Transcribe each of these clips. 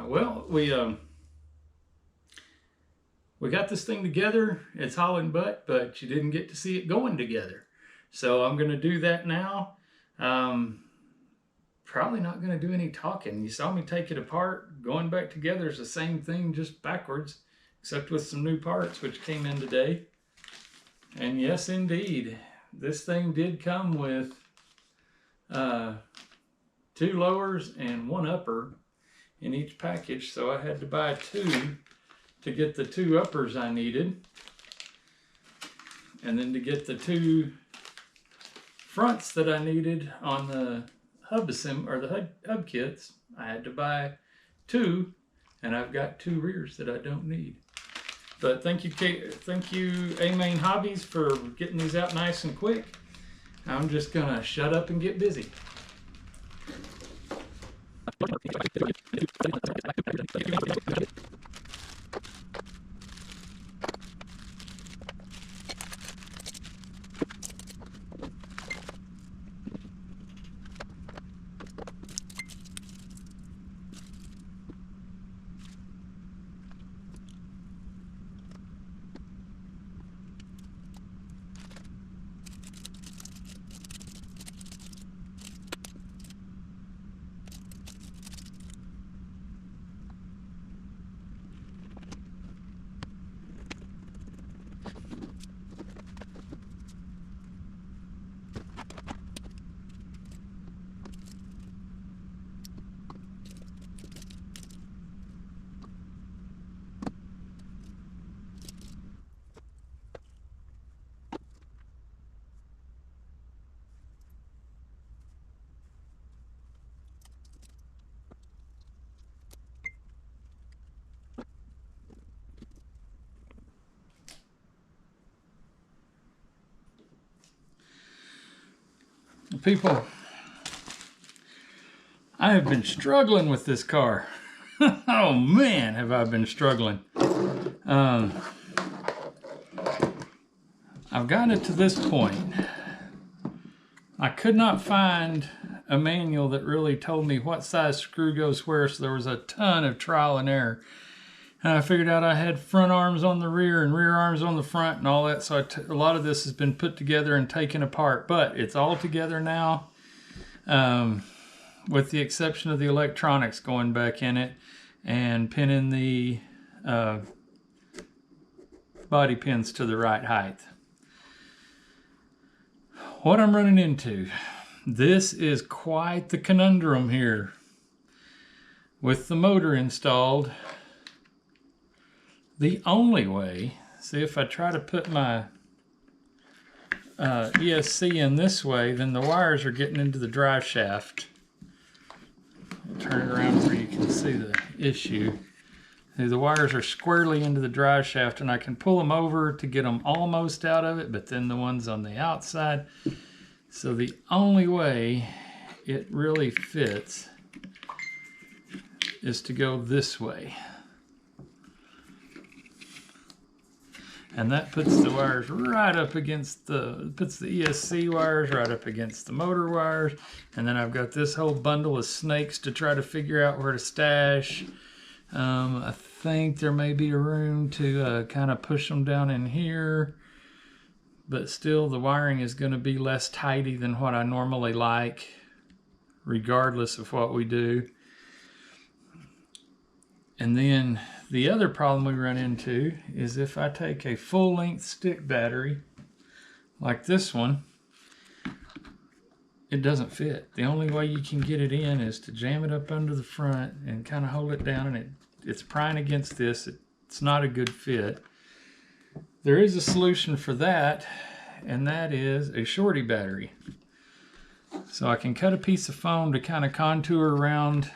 Well, we got this thing together. It's hauling butt, but you didn't get to see it going together. So I'm going to do that now. Probably not going to do any talking. You saw me take it apart. Going back together is the same thing, just backwards, except with some new parts which came in today. And yes, indeed, this thing did come with 2 lowers and 1 upper in each package, so I had to buy 2 to get the 2 uppers I needed, and then to get the 2 fronts that I needed on the hub kits, I had to buy 2, and I've got 2 rears that I don't need. But thank you A-Main Hobbies for getting these out nice and quick. I'm just gonna shut up and get busy. People, I have been struggling with this car. Oh man, have I been struggling. I've gotten it to this point. I could not find a manual that really told me what size screw goes where, so there was a ton of trial and error. And I figured out I had front arms on the rear and rear arms on the front and all that, so a lot of this has been put together and taken apart, but it's all together now, with the exception of the electronics going back in it and pinning the body pins to the right height. What I'm running into, this is quite the conundrum here. With the motor installed, the only way, see, if I try to put my ESC in this way, then the wires are getting into the drive shaft. I'll turn it around where you can see the issue. See, the wires are squarely into the drive shaft, and I can pull them over to get them almost out of it, but then the ones on the outside. So the only way it really fits is to go this way. And that puts the wires right up against puts the ESC wires right up against the motor wires. And then I've got this whole bundle of snakes to try to figure out where to stash. I think there may be a room to kind of push them down in here. But still, the wiring is going to be less tidy than what I normally like, regardless of what we do. And then the other problem we run into is if I take a full-length stick battery, like this one, it doesn't fit. The only way you can get it in is to jam it up under the front and kind of hold it down, and it's prying against this. It's not a good fit. There is a solution for that, and that is a shorty battery. So I can cut a piece of foam to kind of contour around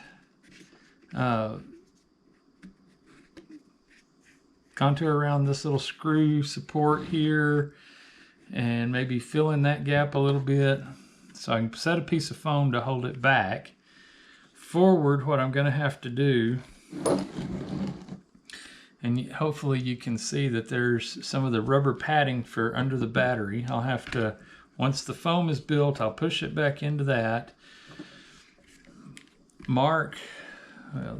this little screw support here and maybe fill in that gap a little bit. So I can set a piece of foam to hold it back. Forward, what I'm going to have to do, and hopefully you can see that there's some of the rubber padding for under the battery. I'll have to, once the foam is built, I'll push it back into that. Mark, well,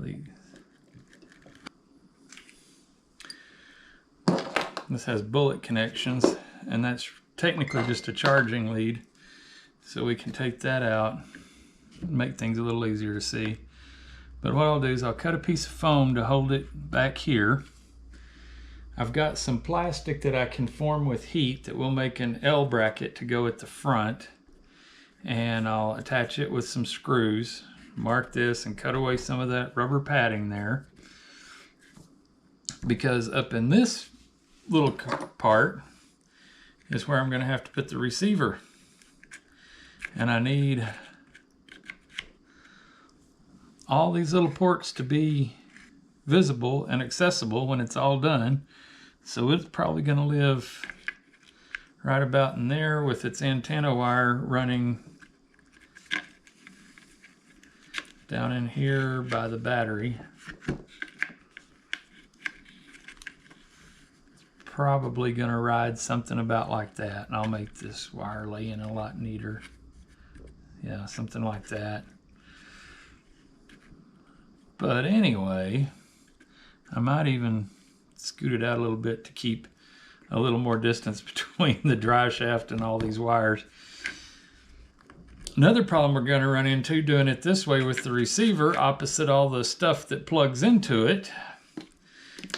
This has bullet connections, and that's technically just a charging lead. So we can take that out, make things a little easier to see. But what I'll do is I'll cut a piece of foam to hold it back here. I've got some plastic that I can form with heat that will make an L bracket to go at the front. And I'll attach it with some screws. Mark this and cut away some of that rubber padding there. Because up in this little part is where I'm going to have to put the receiver. And I need all these little ports to be visible and accessible when it's all done. So it's probably going to live right about in there with its antenna wire running down in here by the battery. Probably going to ride something about like that, and I'll make this wire lay in a lot neater. Yeah, something like that. But anyway, I might even scoot it out a little bit to keep a little more distance between the drive shaft and all these wires. Another problem we're going to run into doing it this way with the receiver, opposite all the stuff that plugs into it,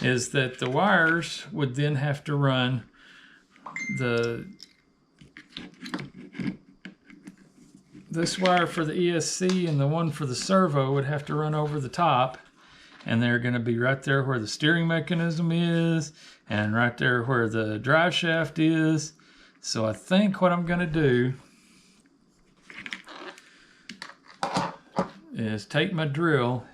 is that the wires would then have to run this wire for the ESC and the one for the servo would have to run over the top, and they're going to be right there where the steering mechanism is and right there where the drive shaft is. So I think what I'm going to do is take my drill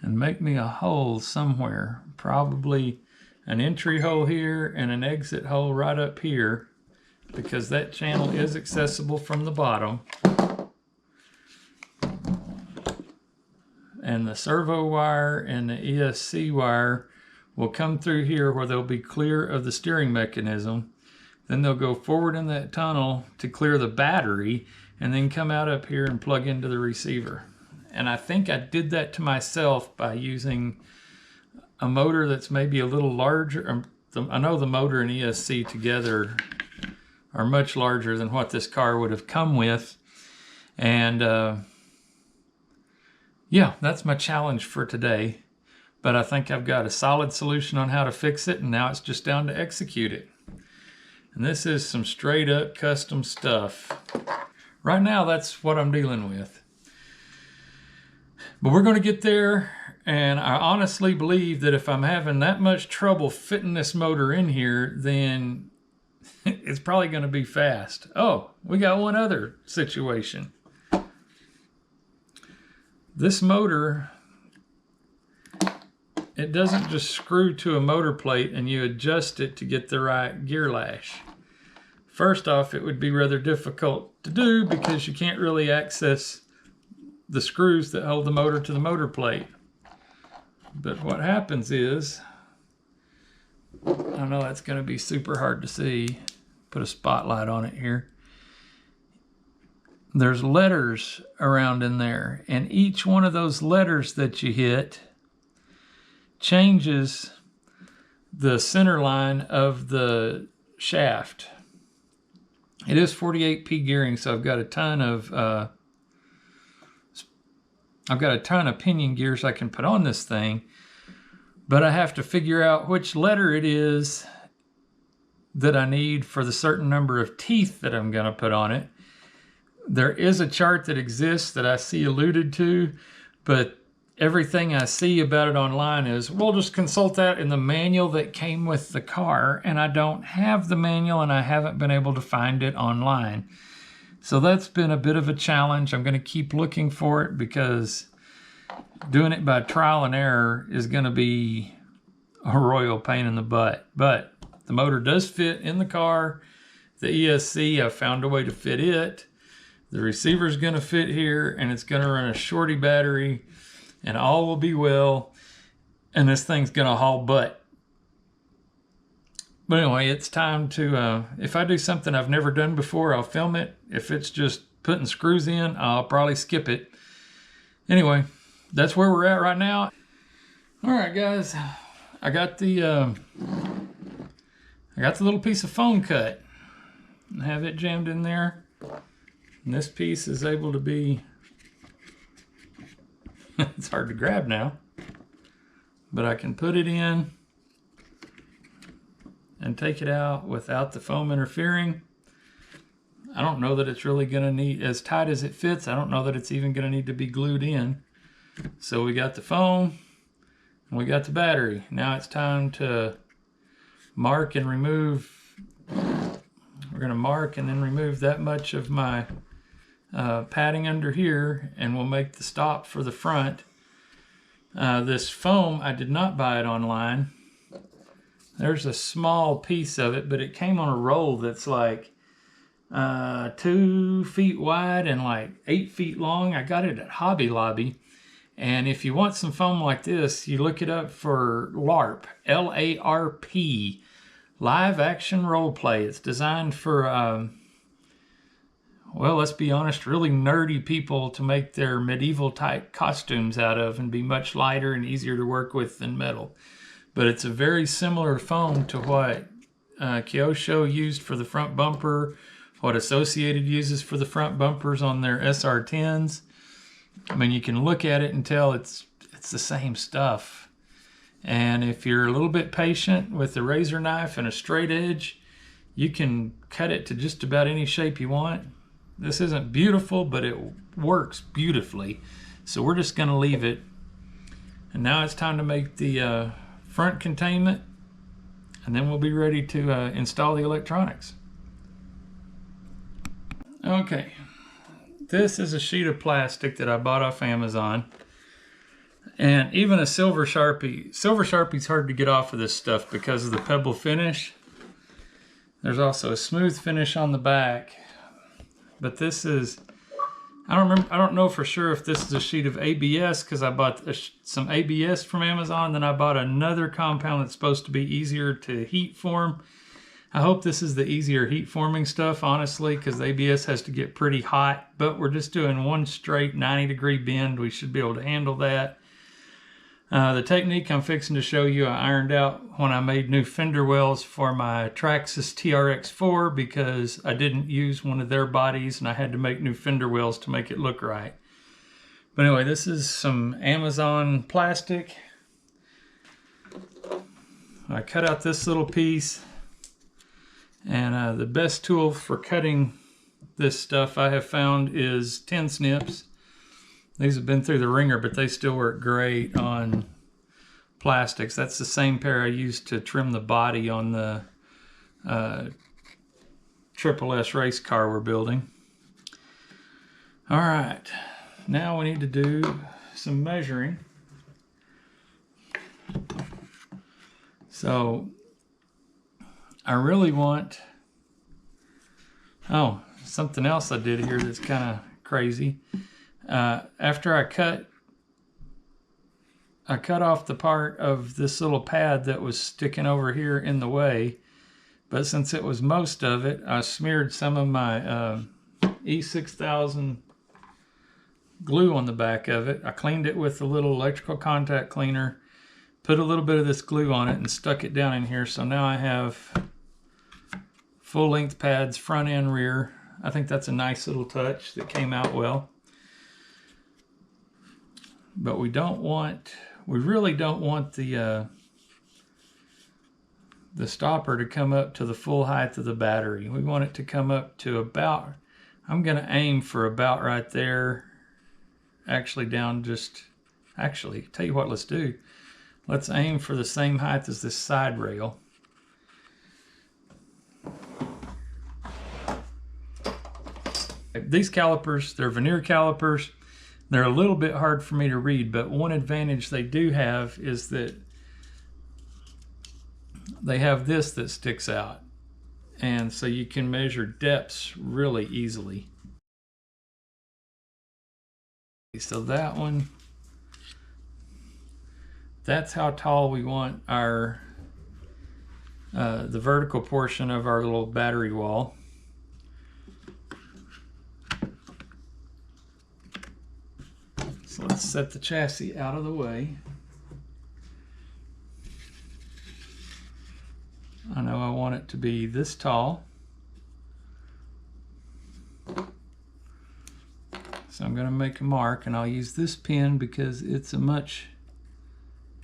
and make me a hole somewhere, probably an entry hole here and an exit hole right up here, because that channel is accessible from the bottom. And the servo wire and the ESC wire will come through here where they'll be clear of the steering mechanism. Then they'll go forward in that tunnel to clear the battery and then come out up here and plug into the receiver. And I think I did that to myself by using a motor that's maybe a little larger. I know the motor and ESC together are much larger than what this car would have come with. And yeah, that's my challenge for today. But I think I've got a solid solution on how to fix it, and now it's just down to execute it. And this is some straight up custom stuff. Right now, that's what I'm dealing with. But we're going to get there, and I honestly believe that if I'm having that much trouble fitting this motor in here, then it's probably going to be fast. Oh, we got one other situation. This motor, it doesn't just screw to a motor plate and you adjust it to get the right gear lash. First off, it would be rather difficult to do because you can't really access the screws that hold the motor to the motor plate. But what happens is, I know that's going to be super hard to see. Put a spotlight on it here. There's letters around in there, and each one of those letters that you hit changes the center line of the shaft. It is 48P gearing, so I've got a ton of pinion gears I can put on this thing, but I have to figure out which letter it is that I need for the certain number of teeth that I'm going to put on it. There is a chart that exists that I see alluded to, but everything I see about it online is, we'll just consult that in the manual that came with the car, and I don't have the manual and I haven't been able to find it online. So that's been a bit of a challenge. I'm going to keep looking for it because doing it by trial and error is going to be a royal pain in the butt. But the motor does fit in the car. The ESC, I found a way to fit it. The receiver's going to fit here, and it's going to run a shorty battery, and all will be well, and this thing's going to haul butt. But anyway, it's time to, if I do something I've never done before, I'll film it. If it's just putting screws in, I'll probably skip it. Anyway, that's where we're at right now. All right, guys, I got the little piece of foam cut and have it jammed in there. And this piece is able to be, it's hard to grab now, but I can put it in and take it out without the foam interfering. I don't know that it's really gonna need, as tight as it fits, I don't know that it's even gonna need to be glued in. So we got the foam and we got the battery. Now it's time to mark and remove. We're gonna mark and then remove that much of my padding under here, and we'll make the stop for the front. This foam, I did not buy it online. There's a small piece of it, but it came on a roll that's like 2 feet wide and like 8 feet long. I got it at Hobby Lobby. And if you want some foam like this, you look it up for LARP, L-A-R-P, live action role play. It's designed for, well, let's be honest, really nerdy people to make their medieval type costumes out of and be much lighter and easier to work with than metal. But it's a very similar foam to what Kyosho used for the front bumper, what Associated uses for the front bumpers on their SR10s. I mean, you can look at it and tell it's the same stuff. And if you're a little bit patient with a razor knife and a straight edge, you can cut it to just about any shape you want. This isn't beautiful, but it works beautifully. So we're just going to leave it. And now it's time to make the front containment, and then we'll be ready to install the electronics. Okay, this is a sheet of plastic that I bought off Amazon, and even a silver Sharpie's hard to get off of this stuff because of the pebble finish. There's also a smooth finish on the back, but this is, I don't know for sure if this is a sheet of ABS, because I bought some ABS from Amazon, then I bought another compound that's supposed to be easier to heat form. I hope this is the easier heat forming stuff, honestly, because the ABS has to get pretty hot, but we're just doing one straight 90-degree bend. We should be able to handle that. The technique I'm fixing to show you, I ironed out when I made new fender wells for my Traxxas TRX4 because I didn't use one of their bodies and I had to make new fender wells to make it look right. But anyway, this is some Amazon plastic. I cut out this little piece, and the best tool for cutting this stuff I have found is tin snips. These have been through the ringer, but they still work great on plastics. That's the same pair I used to trim the body on the Triple S race car we're building. All right, now we need to do some measuring. So I really want, oh, something else I did here that's kind of crazy. After I cut off the part of this little pad that was sticking over here in the way, but since it was most of it, I smeared some of my E6000 glue on the back of it. I cleaned it with a little electrical contact cleaner, put a little bit of this glue on it and stuck it down in here. So now I have full length pads, front and rear. I think that's a nice little touch that came out well. But we really don't want the stopper to come up to the full height of the battery. We want it to come up to about, I'm gonna aim for about right there. Actually down just, actually, tell you what, let's do. Let's aim for the same height as this side rail. These calipers, they're veneer calipers. They're a little bit hard for me to read, but one advantage they do have is that they have this that sticks out. And so you can measure depths really easily. So that one, that's how tall we want our the vertical portion of our little battery wall. So Let's set the chassis out of the way. I know I want it to be this tall. So I'm going to make a mark, and I'll use this pen because it's a much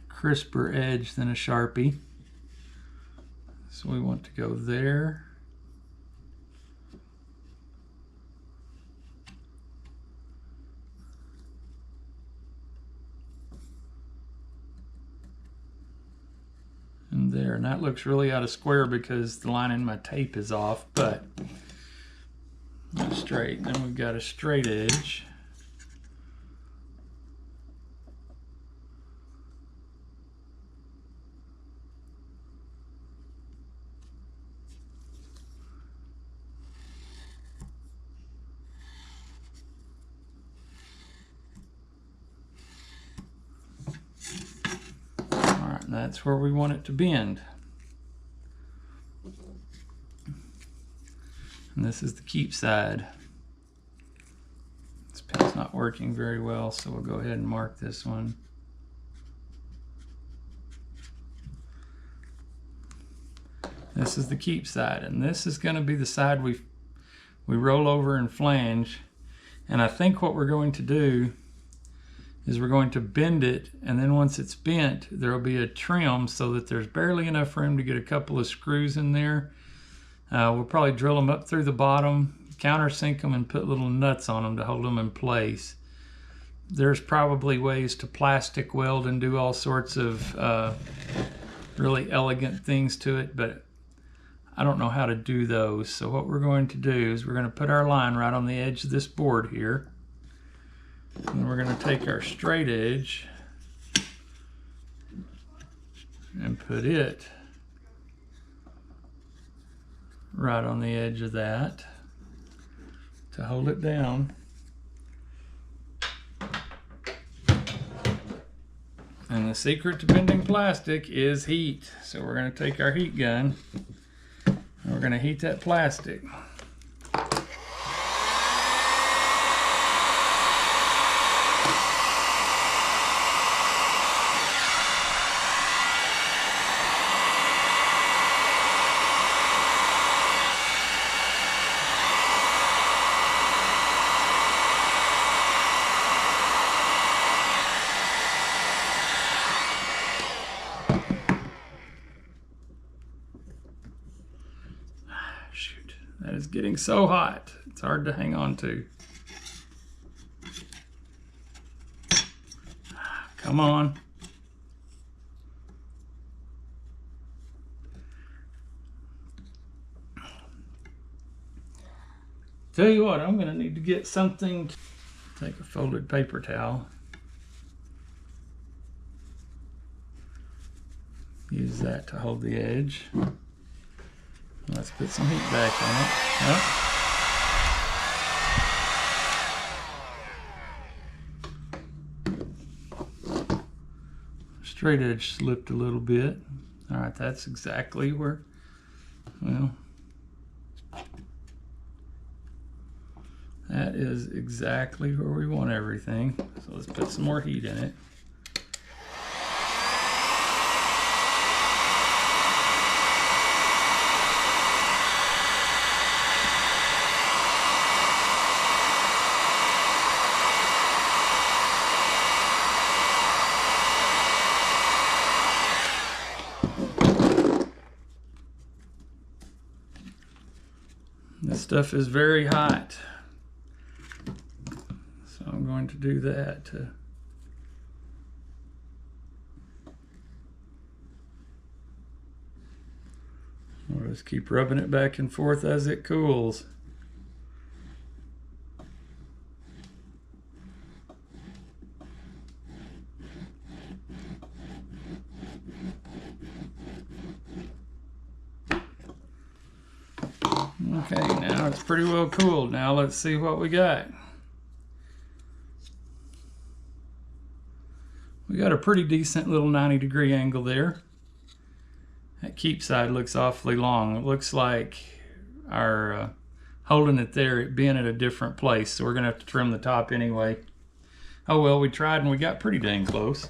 crisper edge than a Sharpie. So we want to go there. And there, and that looks really out of square because the line in my tape is off, but not straight. Then we've got a straight edge. And that's where we want it to bend. And this is the keep side. This pen's not working very well, so we'll go ahead and mark this one. This is the keep side, and this is going to be the side we roll over and flange. And I think what we're going to do is we're going to bend it, and then once it's bent, there will be a trim so that there's barely enough room to get a couple of screws in there. We'll probably drill them up through the bottom, countersink them, and put little nuts on them to hold them in place. There's probably ways to plastic weld and do all sorts of really elegant things to it, but I don't know how to do those. So what we're going to do is we're going to put our line right on the edge of this board here. And we're going to take our straight edge and put it right on the edge of that to hold it down. And the secret to bending plastic is heat. So we're going to take our heat gun and we're going to heat that plastic. Shoot, that is getting so hot. It's hard to hang on to. Come on. Tell you what, I'm gonna need to get something. Take a folded paper towel. Use that to hold the edge. Let's put some heat back on it. Yep. Straight edge slipped a little bit. All right, that's exactly where, well, that is exactly where we want everything. So let's put some more heat in it. This stuff is very hot, so I'm going to do that to I'll just keep rubbing it back and forth as it cools. Okay, now it's pretty well cooled. Now let's see what we got. We got a pretty decent little 90-degree angle there. That keep side looks awfully long. It looks like our holding it there, it being at a different place, so we're gonna have to trim the top anyway. Oh well, we tried and we got pretty dang close.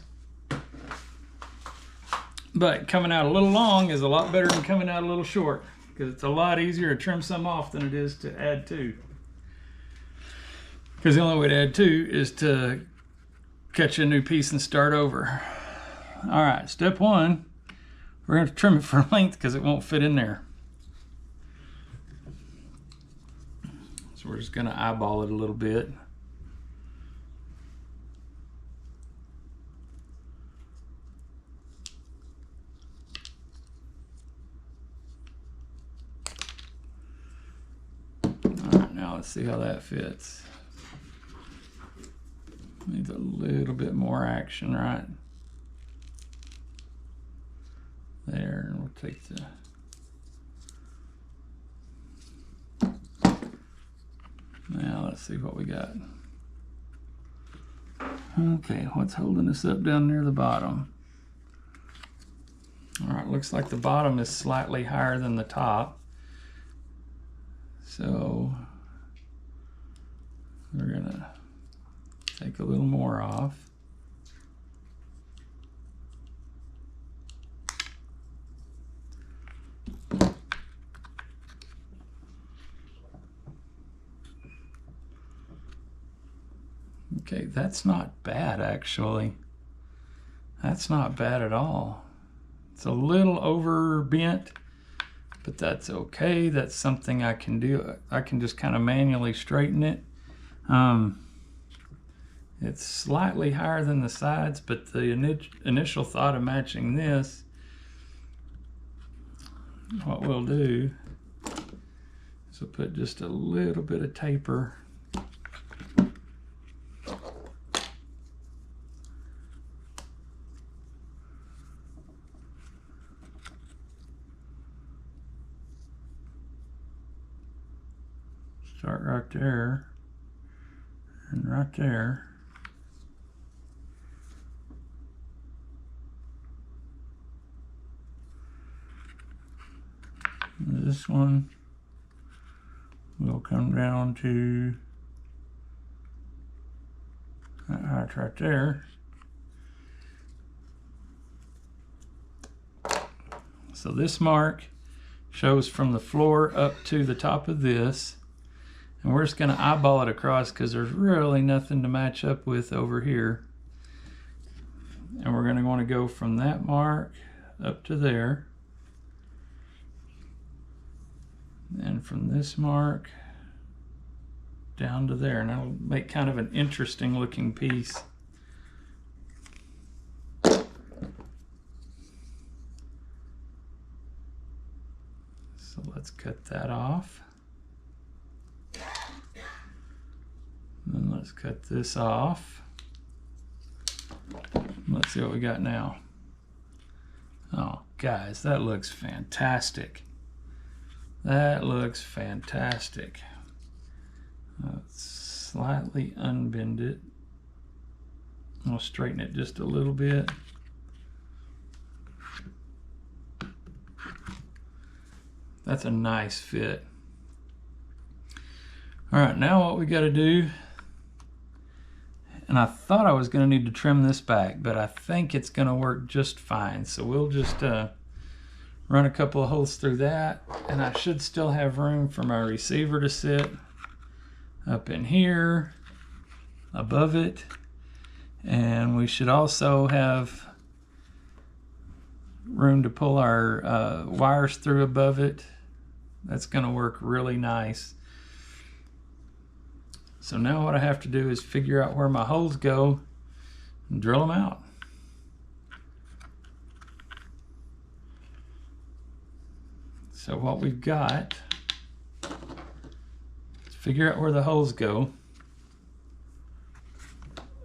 But coming out a little long is a lot better than coming out a little short, because it's a lot easier to trim some off than it is to add to. Because the only way to add to is to catch a new piece and start over. All right, step one, we're going to trim it for length because it won't fit in there. So we're just going to eyeball it a little bit. All right, now let's see how that fits. Needs a little bit more action, right? There, and we'll take the... Now let's see what we got. Okay, what's holding us up down near the bottom? All right, looks like the bottom is slightly higher than the top. So we're gonna take a little more off. Okay, that's not bad actually. That's not bad at all. It's a little over bent, but that's okay. That's something I can do. I can just kind of manually straighten it. It's slightly higher than the sides, but the initial thought of matching this, what we'll do is we'll put just a little bit of taper start right there and right there. And this one will come down to that height right there. So this mark shows from the floor up to the top of this. And we're just going to eyeball it across because there's really nothing to match up with over here. And we're going to want to go from that mark up to there. And from this mark down to there. And that'll make kind of an interesting looking piece. So let's cut that off. And let's cut this off. Let's see what we got now. Oh, guys, that looks fantastic. That looks fantastic. Let's slightly unbend it. I'll straighten it just a little bit. That's a nice fit. All right, now what we got to do, and I thought I was going to need to trim this back, but I think it's going to work just fine. So we'll just run a couple of holes through that, and I should still have room for my receiver to sit up in here above it. And we should also have room to pull our wires through above it. That's going to work really nice. So now what I have to do is figure out where my holes go and drill them out. So what we've got, let's figure out where the holes go.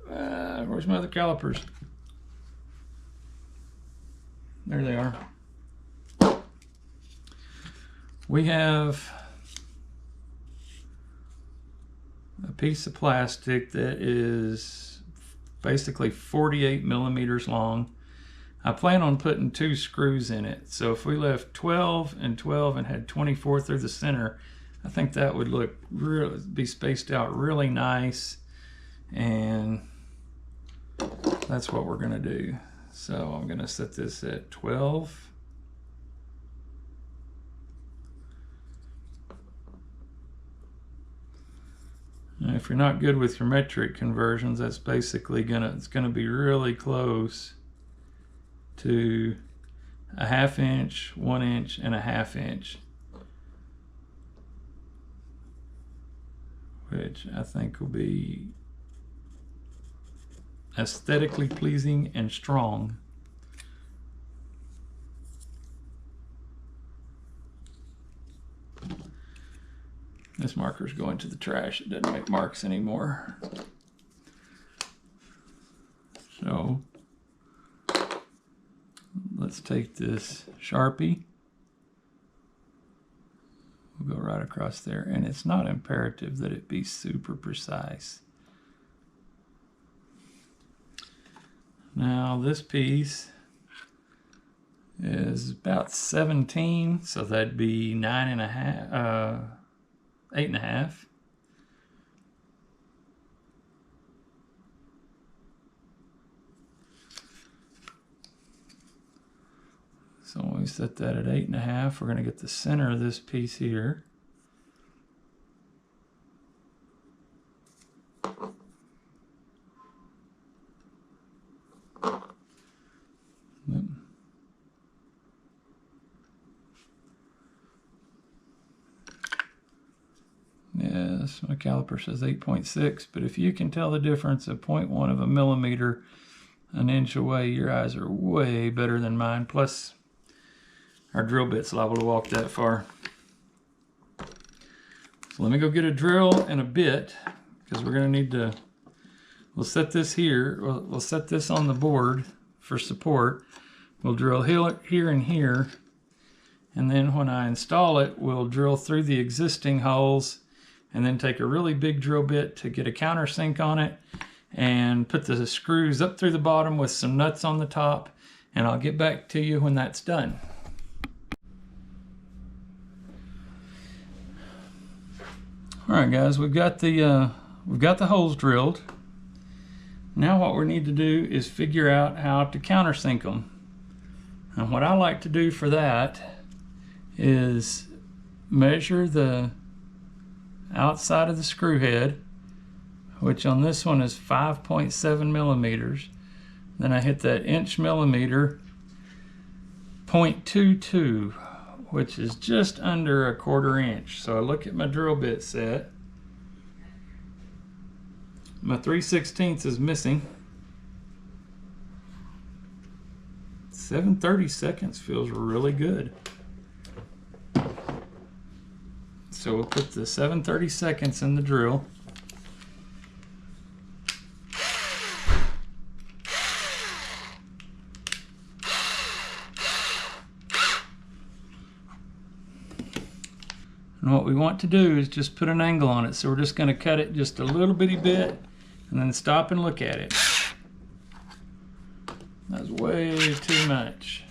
Where's my other calipers? There they are. We have a piece of plastic that is basically 48 millimeters long. I plan on putting 2 screws in it. So if we left 12 and 12 and had 24 through the center, I think that would look really, be spaced out really nice. And That's what we're gonna do. So I'm gonna set this at 12. And if you're not good with your metric conversions, that's basically it's gonna be really close to a 1/2 inch, 1 inch, and a 1/2 inch, which I think will be aesthetically pleasing and strong. This marker's going to the trash. It doesn't make marks anymore. So let's take this Sharpie. We'll go right across there, and it's not imperative that it be super precise. Now this piece is about 17, so that'd be 9.5, 8.5. So when we set that at 8.5, we're going to get the center of this piece here. Yes, my caliper says 8.6, but if you can tell the difference of 0.1 of a millimeter an inch away, your eyes are way better than mine. Plus, our drill bit's liable to walk that far. So let me go get a drill and a bit, because we're going to need to, we'll set this here, we'll set this on the board for support. We'll drill here and here, and then when I install it, we'll drill through the existing holes and then take a really big drill bit to get a countersink on it and put the screws up through the bottom with some nuts on the top, and I'll get back to you when that's done. All right, guys, we've got the holes drilled. Now what we need to do is figure out how to countersink them. And what I like to do for that is measure the outside of the screw head, which on this one is 5.7 millimeters. Then I hit that inch millimeter 0.22, which is just under 1/4 inch. So I look at my drill bit set. My 3/16 is missing. 7/32 feels really good. So we'll put the 7/32 in the drill. And what we want to do is just put an angle on it. So we're just going to cut it just a little bitty bit and then stop and look at it. That's way too much.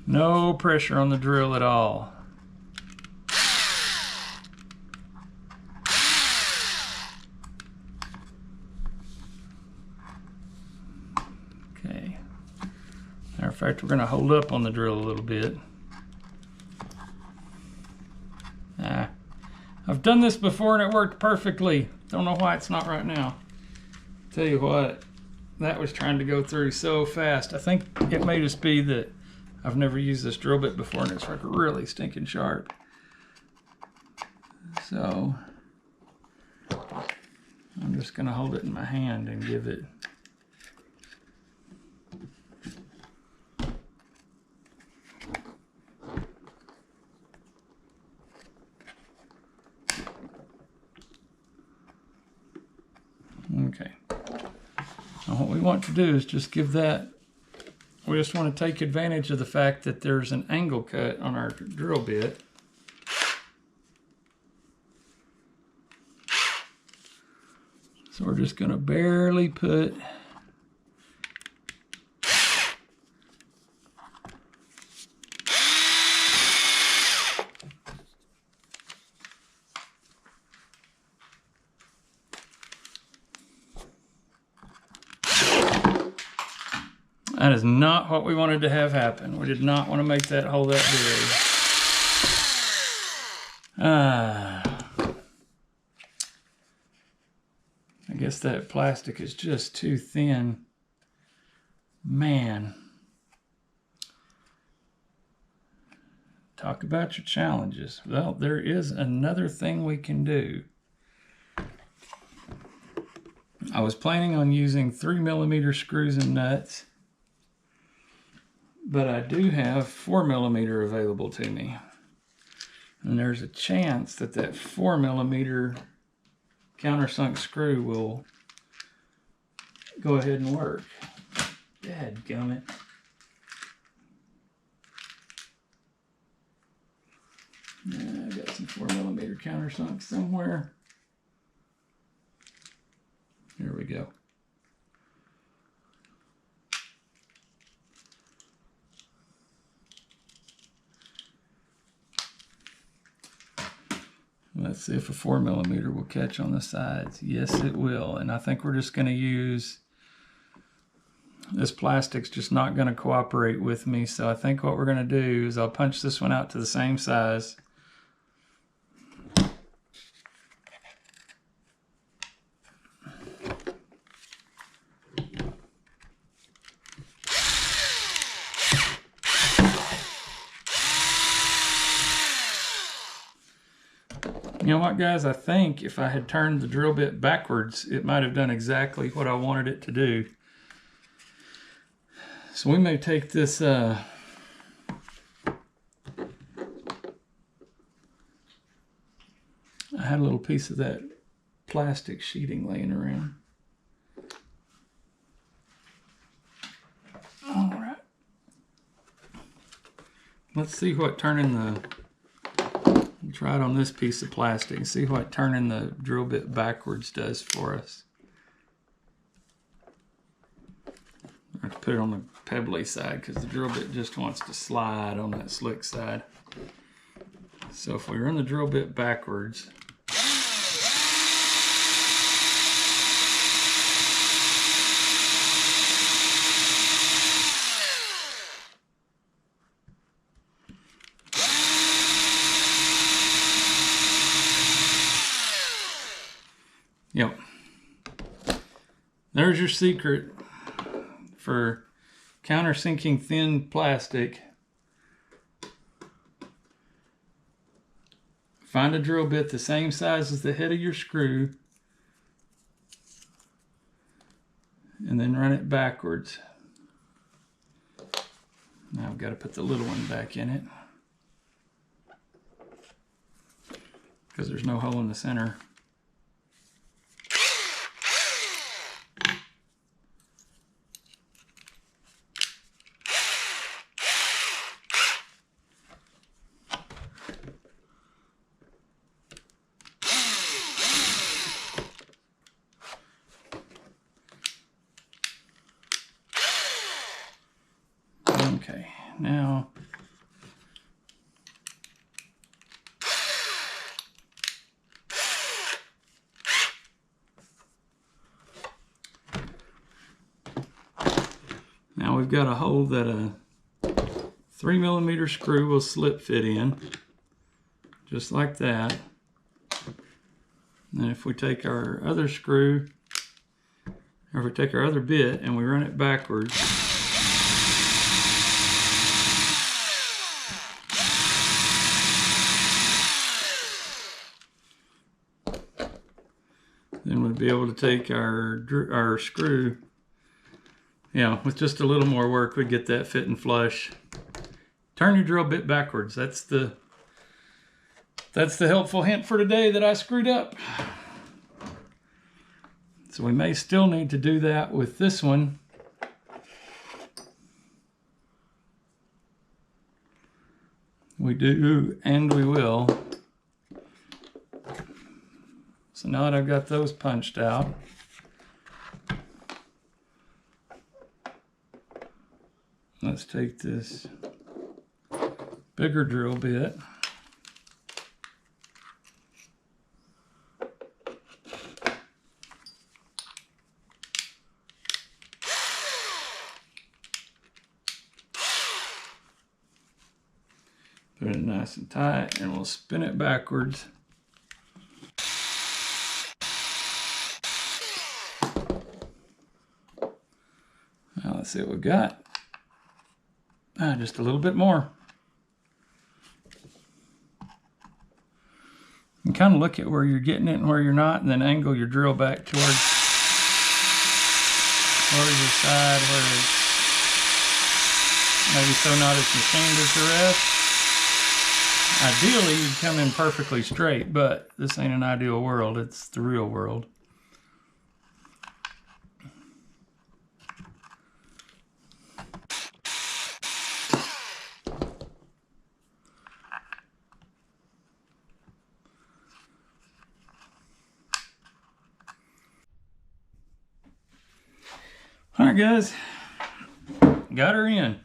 No pressure on the drill at all. Okay. Matter of fact, we're going to hold up on the drill a little bit. I've done this before and it worked perfectly. Don't know why it's not right now. Tell you what, that was trying to go through so fast. I think it may just be that I've never used this drill bit before and it's like really stinking sharp. So I'm just going to hold it in my hand and give it. Okay. Now what we want to do is just give that, we just want to take advantage of the fact that there's an angle cut on our drill bit. So we're just going to barely put That is not what we wanted to have happen. We did not want to make that hole that big. I guess that plastic is just too thin. Man. Talk about your challenges. Well, there is another thing we can do. I was planning on using 3mm screws and nuts, but I do have 4mm available to me. And there's a chance that that 4mm countersunk screw will go ahead and work. Dadgummit. I got some 4mm countersunk somewhere. Here we go. Let's see if a 4mm will catch on the sides. Yes, it will. And I think we're just going to use, this plastic's just not going to cooperate with me. So I think what we're going to do is I'll punch this one out to the same size. You know what, guys? I think if I had turned the drill bit backwards, it might have done exactly what I wanted it to do. So we may take this I had a little piece of that plastic sheeting laying around. All right. Let's see what turning the, try it on this piece of plastic and see what turning the drill bit backwards does for us. I have to put it on the pebbly side because the drill bit just wants to slide on that slick side. So if we run the drill bit backwards, yep. There's your secret for countersinking thin plastic. Find a drill bit the same size as the head of your screw and then run it backwards. Now I've got to put the little one back in it because there's no hole in the center. Okay, now we've got a hole that a 3mm screw will slip fit in, just like that. And if we take our other screw, or if we take our other bit and we run it backwards, then we'd be able to take our screw, with just a little more work, we'd get that fit and flush. Turn your drill bit backwards. That's the helpful hint for today that I screwed up. So we may still need to do that with this one. We do, and we will. So now that I've got those punched out, let's take this bigger drill bit. Put it nice and tight, and we'll spin it backwards. Now let's see what we've got. Just a little bit more. And kind of look at where you're getting it and where you're not, and then angle your drill back towards your side where it's maybe so not as machined as the rest. Ideally, you'd come in perfectly straight, but this ain't an ideal world. It's the real world. All right, guys, got her in.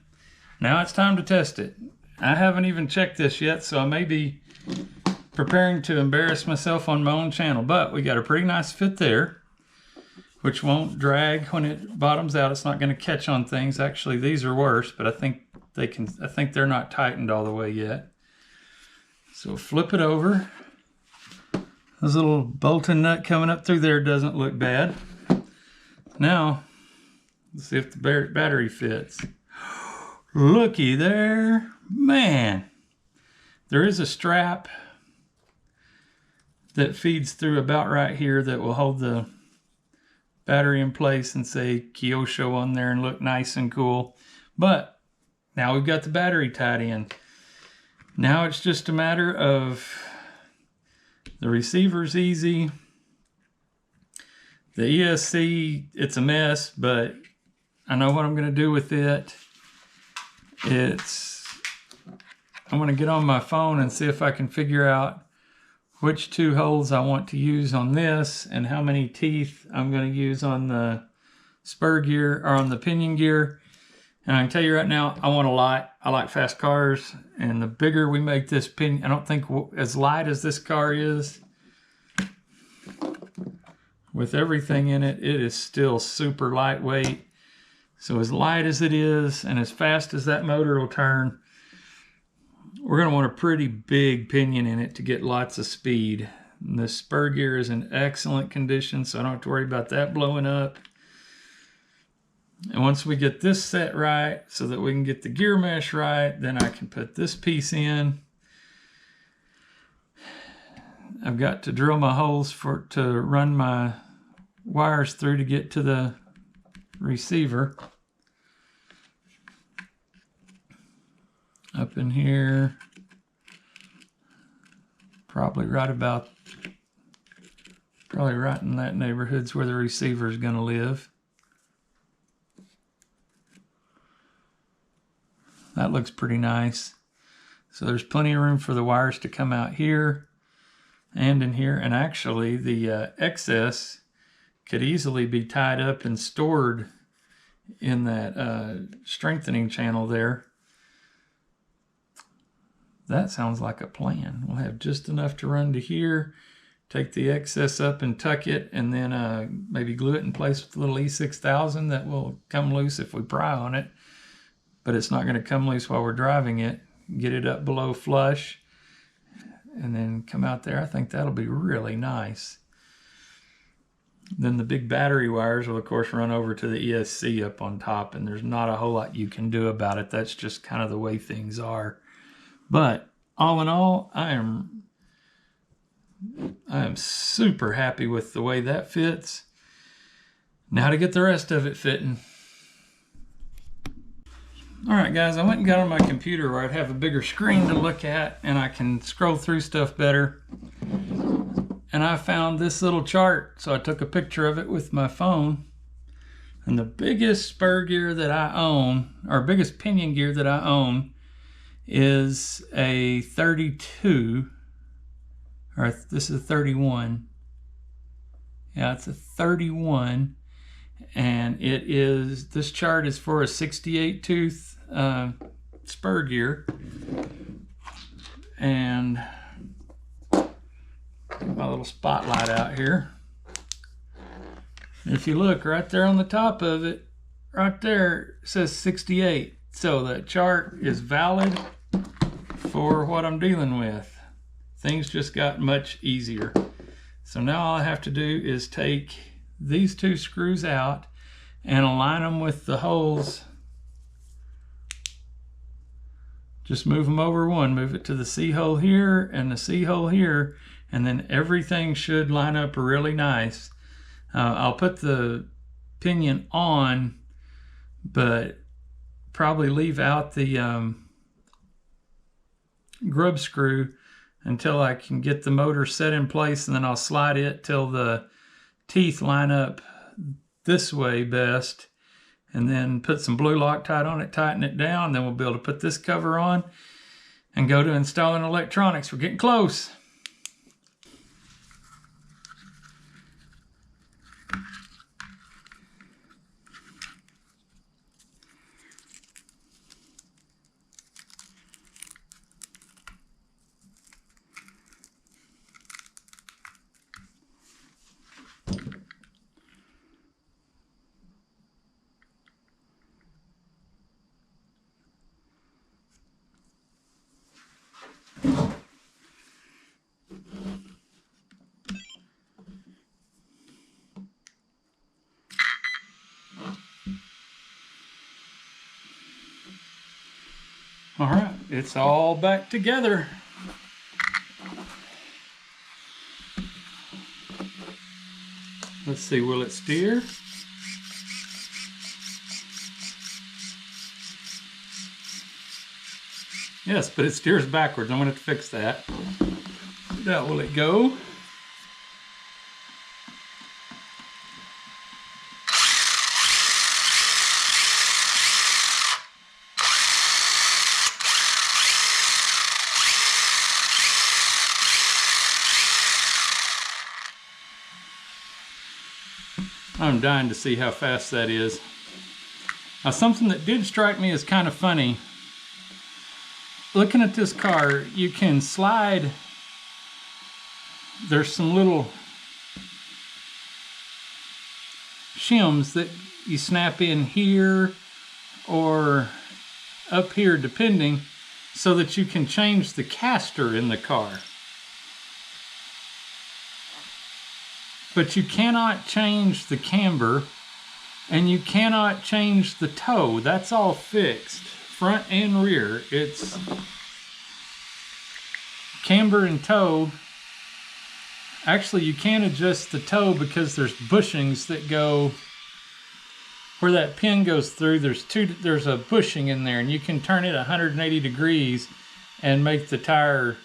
Now it's time to test it. I haven't even checked this yet, so I may be preparing to embarrass myself on my own channel, but we got a pretty nice fit there, which won't drag when it bottoms out. It's not going to catch on things. Actually, these are worse, but I think they're not tightened all the way yet. So flip it over. This little bolt and nut coming up through there doesn't look bad. Now, let's see if the battery fits. Looky there. Man, there is a strap that feeds through about right here that will hold the battery in place and say Kyosho on there and look nice and cool. But now we've got the battery tied in. Now it's just a matter of the receiver's easy. The ESC, it's a mess, but I know what I'm going to do with it. I'm going to get on my phone and see if I can figure out which two holes I want to use on this and how many teeth I'm going to use on the spur gear or on the pinion gear. And I can tell you right now, I want a lot. I like fast cars, and the bigger we make this pinion, I don't think as light as this car is, with everything in it, it is still super lightweight. So as light as it is and as fast as that motor will turn, we're going to want a pretty big pinion in it to get lots of speed. And the spur gear is in excellent condition, so I don't have to worry about that blowing up. And once we get this set right so that we can get the gear mesh right, then I can put this piece in. I've got to drill my holes to run my wires through to get to the receiver. Up in here, probably right in that neighborhood's where the receiver is going to live. That looks pretty nice. So there's plenty of room for the wires to come out here and in here. And actually the excess could easily be tied up and stored in that strengthening channel there. That sounds like a plan. We'll have just enough to run to here, take the excess up and tuck it, and then maybe glue it in place with a little E6000 that will come loose if we pry on it. But it's not going to come loose while we're driving it. Get it up below flush and then come out there. I think that'll be really nice. Then the big battery wires will of course run over to the ESC up on top, and there's not a whole lot you can do about it. That's just kind of the way things are. But all in all, I am super happy with the way that fits. Now to get the rest of it fitting. All right, guys, I went and got on my computer where I'd have a bigger screen to look at and I can scroll through stuff better. And I found this little chart, so I took a picture of it with my phone. And the biggest spur gear that I own, or biggest pinion gear that I own, is a 32, or this is a 31. Yeah, it's a 31, and this chart is for a 68 tooth spur gear. And my little spotlight out here. If you look right there on the top of it, right there, it says 68. So that chart is valid. for what I'm dealing with. Things just got much easier. So now all I have to do is take these two screws out and align them with the holes. Just move them over one, move it to the C hole here and the C hole here, and then everything should line up really nice. I'll put the pinion on, but probably leave out the grub screw until I can get the motor set in place, and then I'll slide it till the teeth line up this way best, and then put some blue Loctite on it, tighten it down, then we'll be able to put this cover on and go to installing electronics. We're getting close. All right, it's all back together. Let's see, will it steer? Yes, but it steers backwards. I'm going to have to fix that. Now, will it go? I'm dying to see how fast that is. Now, something that did strike me as kind of funny, looking at this car, you can slide, there's some little shims that you snap in here or up here depending, so that you can change the caster in the car. But you cannot change the camber, and you cannot change the toe. That's all fixed, front and rear. It's camber and toe. Actually, you can adjust the toe because there's bushings that go where that pin goes through. There's a bushing in there, and you can turn it 180 degrees and make the tire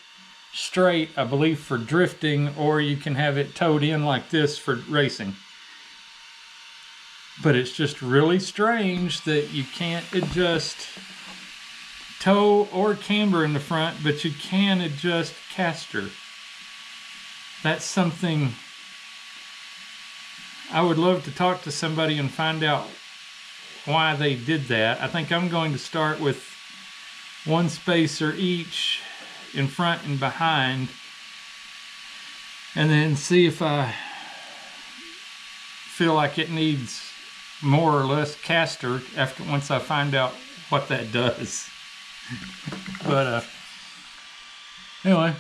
straight, I believe, for drifting, or you can have it towed in like this for racing. But it's just really strange that you can't adjust toe or camber in the front, but you can adjust caster. That's something I would love to talk to somebody and find out why they did that. I think I'm going to start with one spacer each in front and behind, and then see if I feel like it needs more or less caster once I find out what that does. But anyway,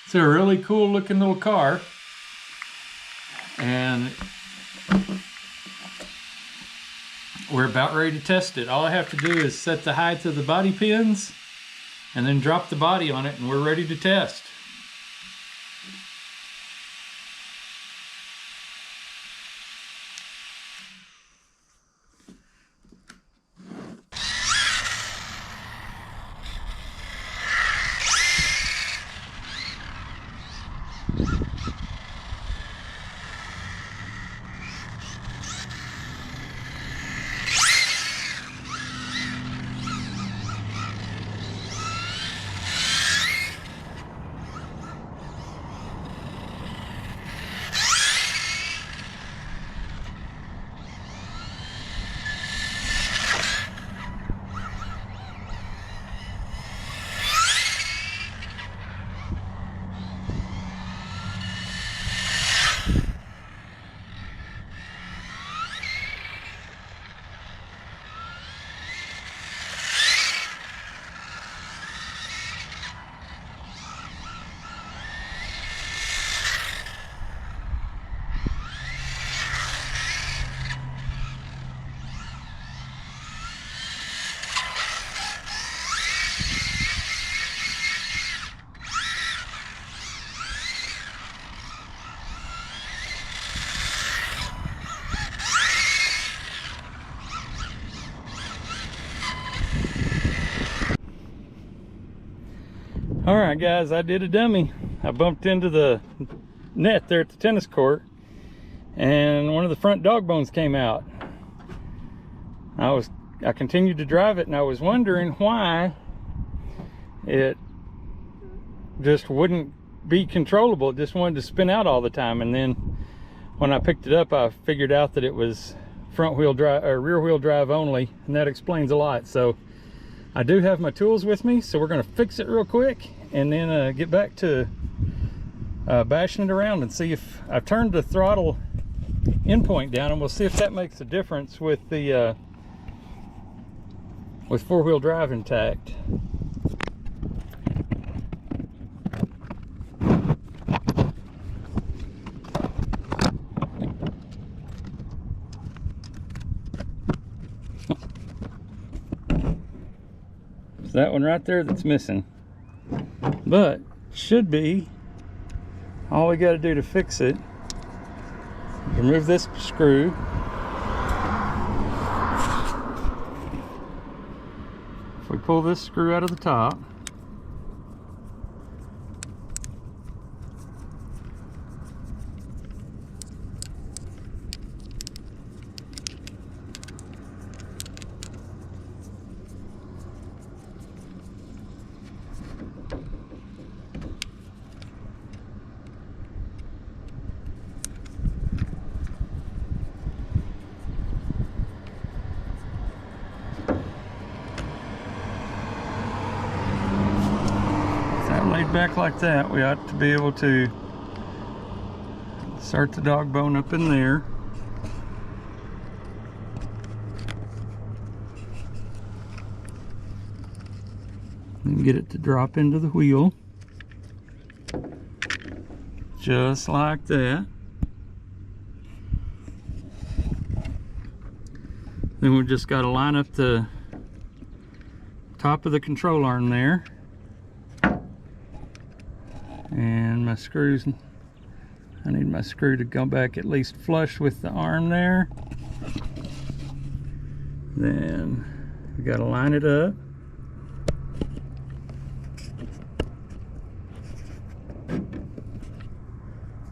it's a really cool looking little car, and we're about ready to test it. All I have to do is set the height of the body pins and then drop the body on it, and we're ready to test. All right, guys, I did a dummy. I bumped into the net there at the tennis court, and one of the front dog bones came out. I continued to drive it, and I was wondering why it just wouldn't be controllable. It just wanted to spin out all the time. And then when I picked it up, I figured out that it was front wheel drive or rear wheel drive only, and that explains a lot. So I do have my tools with me, so we're going to fix it real quick and then get back to bashing it around and see if I've turned the throttle endpoint down, and we'll see if that makes a difference with the with four-wheel drive intact. It's that one right there that's missing, but should be all we got to do to fix it. Remove this screw. If we pull this screw out of the top, laid back like that, we ought to be able to start the dog bone up in there. And get it to drop into the wheel. Just like that. Then we've just got to line up the top of the control arm there. And my screws, I need my screw to go back at least flush with the arm there. Then we got to line it up.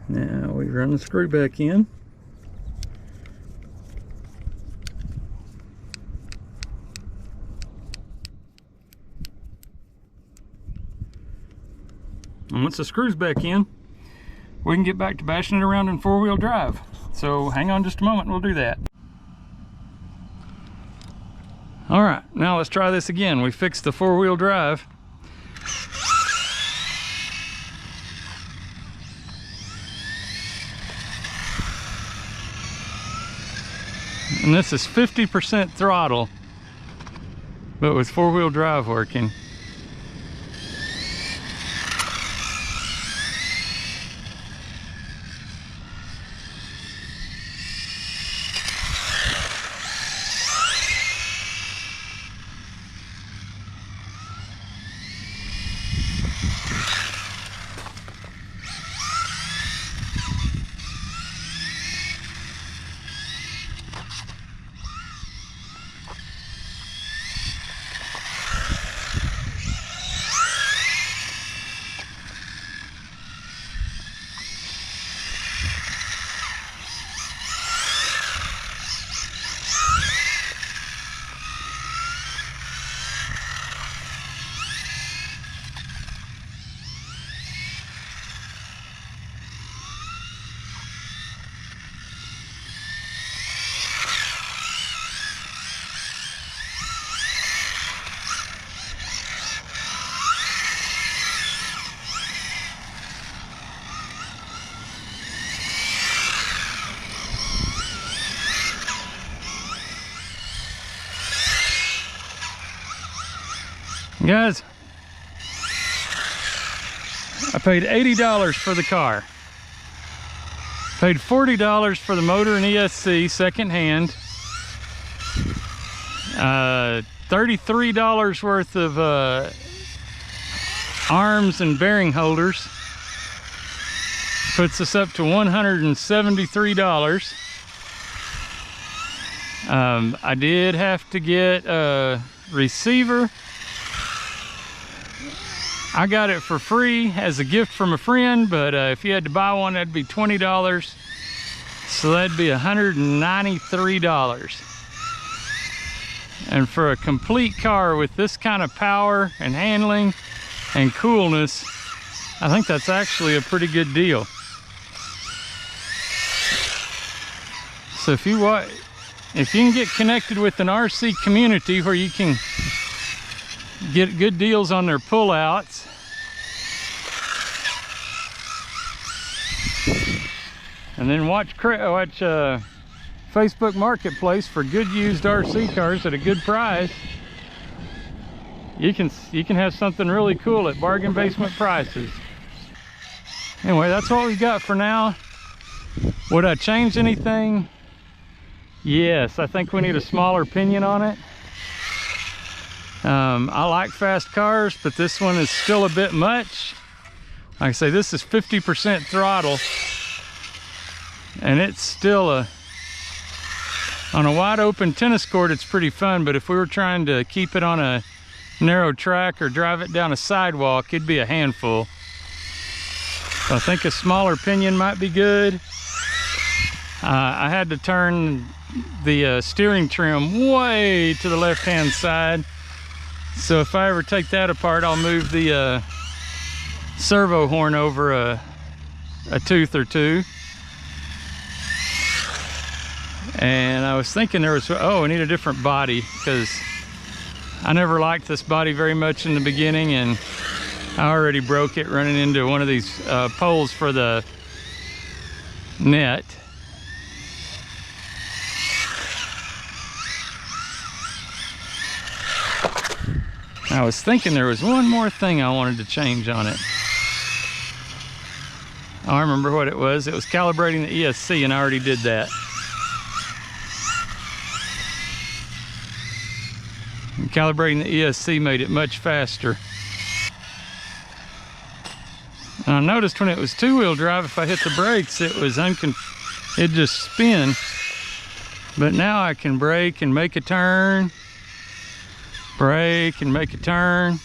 Now we run the screw back in. And once the screw's back in, we can get back to bashing it around in four-wheel drive. So hang on just a moment and we'll do that. All right, now let's try this again. We fixed the four-wheel drive. And this is 50% throttle, but with four-wheel drive working. Guys, I paid $80 for the car. Paid $40 for the motor and ESC secondhand. $33 worth of arms and bearing holders. Puts us up to $173. I did have to get a receiver I got it for free as a gift from a friend, but if you had to buy one, that'd be $20. So that'd be $193. And for a complete car with this kind of power and handling and coolness, I think that's actually a pretty good deal. So if you can get connected with an RC community where you can get good deals on their pullouts, and then watch Facebook Marketplace for good used RC cars at a good price, you can have something really cool at bargain basement prices. Anyway, that's what we got for now. Would I change anything? Yes, I think we need a smaller pinion on it. I like fast cars, but this one is still a bit much. Like I say, this is 50% throttle, and it's still on a wide open tennis court, it's pretty fun, but if we were trying to keep it on a narrow track or drive it down a sidewalk, it'd be a handful. So I think a smaller pinion might be good. I had to turn the steering trim way to the left-hand side. So if I ever take that apart, I'll move the servo horn over a tooth or two. And I was thinking I need a different body, because I never liked this body very much in the beginning, and I already broke it running into one of these poles for the net. I was thinking there was one more thing I wanted to change on it. Oh, I remember what it was. It was calibrating the ESC, and I already did that. And calibrating the ESC made it much faster. And I noticed when it was two-wheel drive, if I hit the brakes, it'd just spin. But now I can brake and make a turn. Brake and make a turn.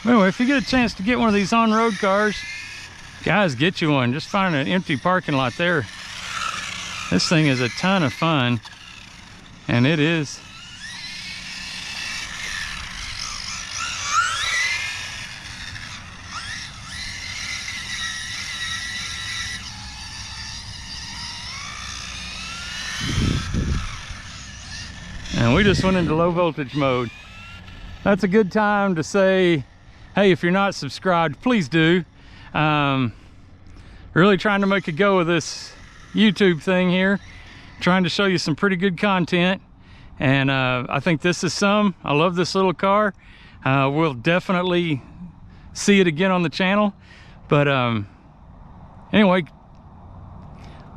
Anyway, if you get a chance to get one of these on-road cars, guys, get you one. Just find an empty parking lot there. This thing is a ton of fun, and it is. And we just went into low voltage mode. That's a good time to say, hey, if you're not subscribed, please do. Really trying to make a go of this YouTube thing here, trying to show you some pretty good content, and I think this is some. I love this little car. We'll definitely see it again on the channel, but anyway,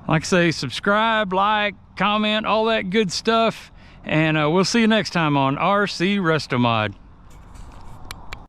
like I say, subscribe, like, comment, all that good stuff, and we'll see you next time on RC Resto Mod.